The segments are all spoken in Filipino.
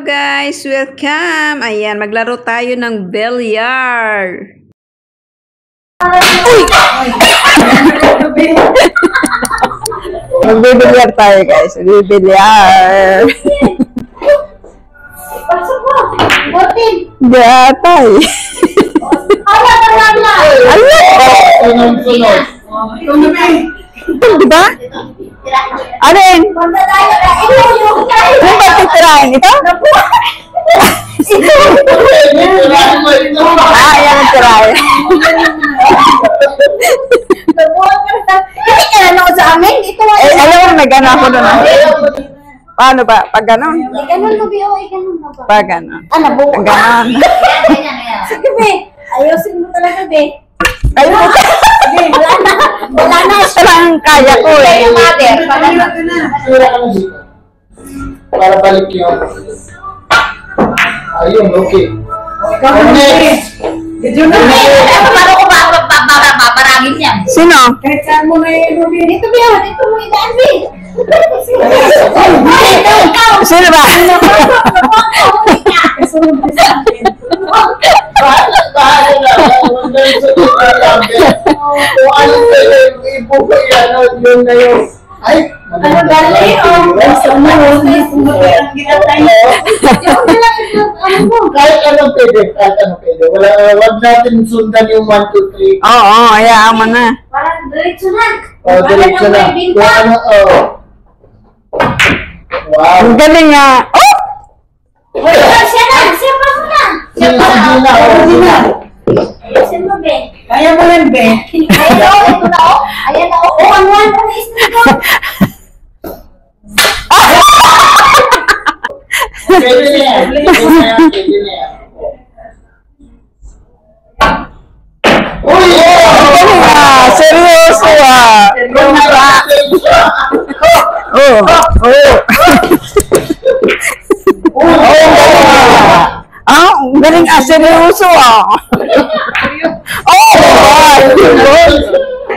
guys! Welcome! Ayan, maglaro tayo ng billiard. Magbibilyar tayo guys. Magbibilyar. Gatay. Diba? Alin? Ano ba titirahin? Ito? Ayan ang tirahin. Hindi ka na sa amin. Alam mo, may gano'n ako doon. Paano ba? Pag gano'n? Ganun mo, Bio. Ganun mo ba? Pag gano'n. Ano, buo. Pag gano'n. Sige, Be. Ayusin mo talaga, Be. Ayun mo. Wala na. Ito lang kaya ko eh. Para balik yun. Ayun, okay. Paano ko paparagin yan? Sino? Kahit saan mo na yun, Be. Dito, Be. Dito mo idaan, Be. Sino ba? Bahala na. Kung ano sa'yo, ibuko yan, yun na yun. Ay! Ano gali? Kahit anong pwede, kahit anong pwede. Wag natin sundan yung 1, 2, 3. Oo, hayaan mo na. Parang diretso na. Diretso na. Kung ano, wow. Ang galing nga. Oh! Siya na. Siya pa mo na. Sige na. Ayusin mo, Be. Kaya mo rin, Be. Ayan na, ito na, oh. Ayan na, oh. Oh, ano na isip ko. Pwede na yan. Pwede na yan. Uy! Seryoso ah. Oh, oh. Ah, galing ah, seryoso ah. Oh,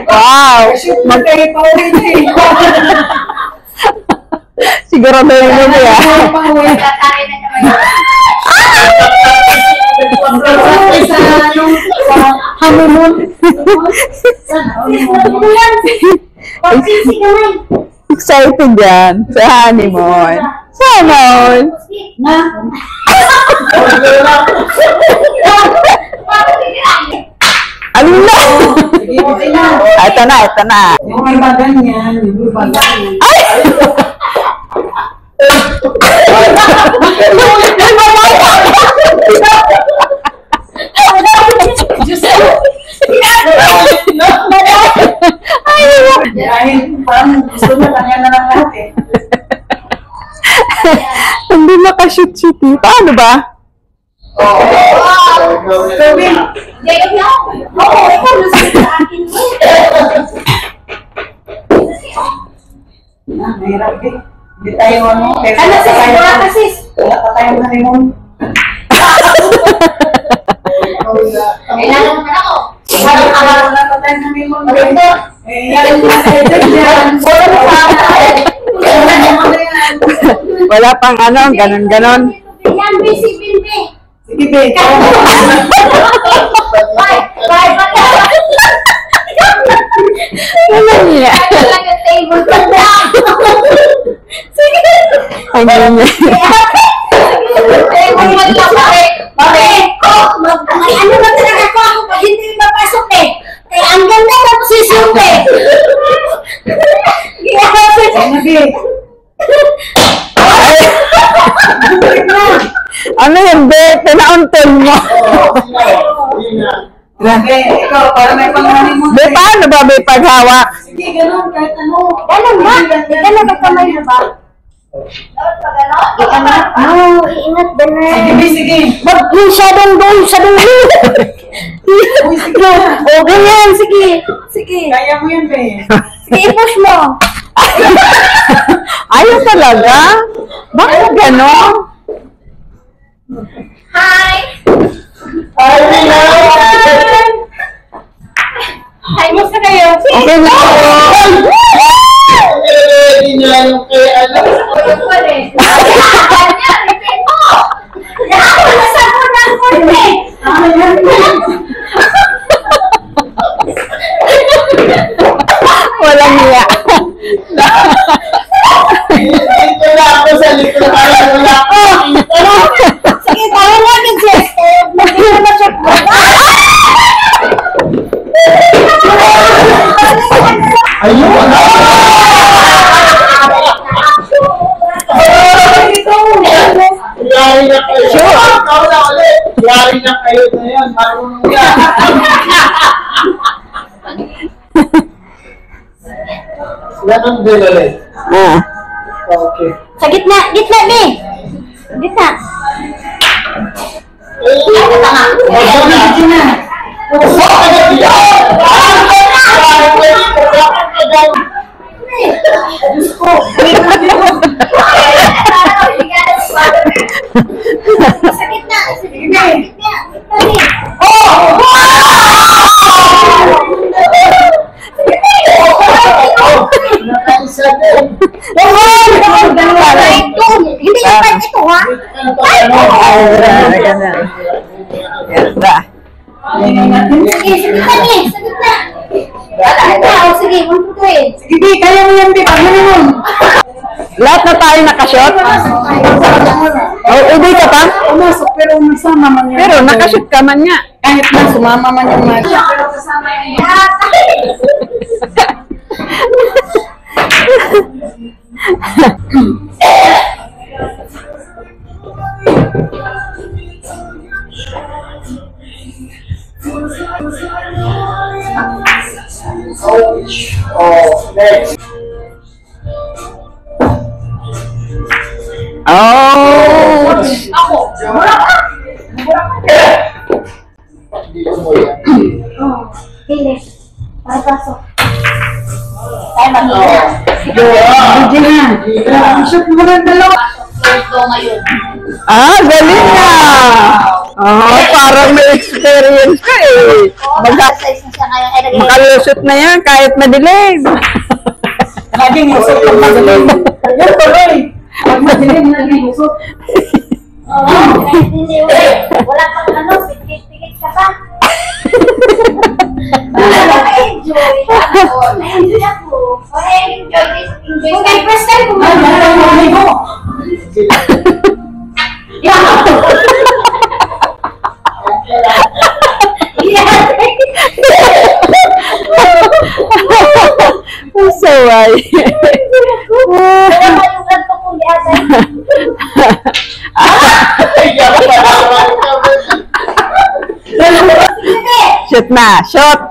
wow. Sigurado yung nabi ah. Tatay na naman. Honeymoon. Pagsisi ka na. Excited yan sa honeymoon. Sana all. Na. Ano na? Ito na, ito na. Yung may bagan yan, yung may bagan yan. Ay! Dahil parang gusto mo, kanya na lang lahat eh. Hindi makashoot-shoot eh. Paano ba? Jacob na. Oo, ikaw nasin sa akin. Mahirap eh. Hindi tayo ano. Ano sis? Wala ka sis? Wala pa tayong honeymoon. Kailangan naman ako. Wala pa tayong honeymoon. Maganda. Eh, yan yung mga edad yan. Wala pang ano, ganon-ganon. Yan, basic bin. Sige, Be. Bye. Ano niya? Talaga table ka na. Sige. Ano niya? Table mo lang, pare. May ano ba talaga ko ako pag hindi mapasok eh. Kaya ang ganda ng posisyon eh. Ano, Be? Ano yan, be? Pinauntol mo. Be, ikaw, para may pang-honeymoon. Be, paano ba may paghawak? Sige, ganun, kahit ano. Ganun ba? Ika na magkamay na ba? Ika na? Oo, iingat ba na? Sige, Be, sige. Wag yung shadow doon, shadow doon. Uy, sige na. Okay yan, sige. Sige. Kaya mo yan, Be. Sige, i-push mo. Ayaw talaga? Bakit gano'n? Hi! Ay, Hi, musta kayo? Okay na ako. ready na yung kay ano. Kanya, repeat mo! Ayun! Yari na kayo. Ikaw na ulit. Yari na kayo na yan. Marunong yan. Ganun din ulit. Ah. Okay. Sa gitna, gitna, Bi. Gitna. Sa gitna, sa gitna, gitna. Nakaisa din. Hindi yung part ito, ha? Ganda. Sige, sa gitna, Bi. Sa gitna. Sige, 1, 2, 3. Sige, Bi, kaya mo yan, Bi. Pag mo. Lahat na tayo nakashot? Oh, ubi ka pa? Pumasok, pero nasama man yan. Pero nakashot ka man nga. Kahit na sumama man yung mga. Oh, next. Oh! Dito mo yan. Hili. Para pasok. Tayo mag-hili. Hindi na. Shoot mo ng dalawa. Ito ngayon. Ah, galing na! Oh, parang may experience ka eh. Exercise na siya ngayon. Ay, nag-hili. Makalusot na yan kahit madilim. Laging usok pag madilim. Yan tuloy. Pag madilim, laging usok. Oo, kahit hindi ulit. Wala pang ano, pikit-pikit ka pa. Na-enjoy ako. Na-enjoy ako. Enjoy this. Enjoy. Kung may first time, kung may mo. Saway. Wala pa yung kanto kong diatay. Ay, yan pa. Shoot na, shot!